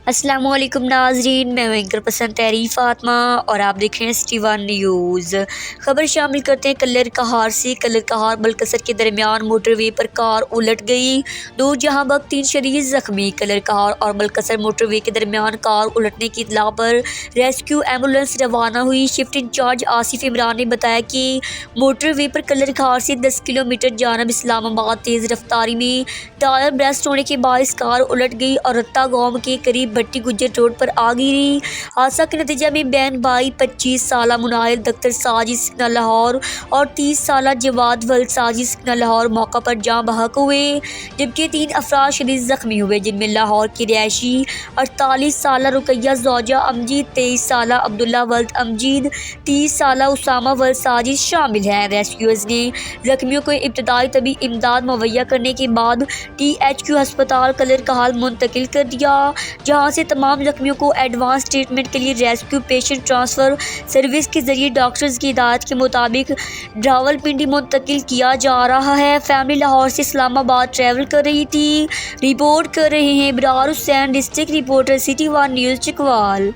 السلام علیکم ناظرین، میں ہوں اینکر پسند تحریر فاطمہ اور آپ دیکھ رہے ہیں سٹی ون نیوز۔ خبر شامل کرتے ہیں کلر کہار سے۔ کلر کہار بلکسر کے درمیان موٹر وے پر کار الٹ گئی، 2 جہاں بحق 3 شدید زخمی۔ کلر کہار اور بلکسر موٹر وے کے درمیان کار الٹنے کی اطلاع پر ریسکیو ایمبولینس روانہ ہوئی۔ شفٹ انچارج آصف عمران نے بتایا کہ موٹر وے پر کلر کہار سے 10 کلومیٹر جانب اسلام آباد تیز رفتاری میں ٹائر برسٹ ہونے کے باعث کار الٹ گئی اور رتا گاؤں کے قریب بھٹی گجر روڈ پر آ گری۔ حادثہ کے نتیجے میں بہن بھائی 25 سالہ مناہل دختر ساجد سکنہ لاہور اور 30 سالہ جواد ولد ساجد سکنہ لاہور موقع پر جاں بحق ہوئے، جبکہ 3 افراد شدید زخمی ہوئے، جن میں لاہور کی رہائشی 48 سالہ رقیہ زوجہ امجد، 23 سالہ عبداللہ ولد امجد، 30 سالہ اسامہ ولد ساجد شامل ہیں۔ ریسکیورز نے زخمیوں کو ابتدائی طبی امداد مہیا کرنے کے بعد THQ ہسپتال کلر کہار منتقل کر دیا، جہاں سے تمام زخمیوں کو ایڈوانس ٹریٹمنٹ کے لیے ریسکیو پیشنٹ ٹرانسفر سروس کے ذریعے ڈاکٹرز کی ہدایت کے مطابق راولپنڈی منتقل کیا جا رہا ہے۔ فیملی لاہور سے اسلام آباد ٹریول کر رہی تھی۔ رپورٹ کر رہے ہیں Abrar Hussain, district reporter, city one news Chakwal.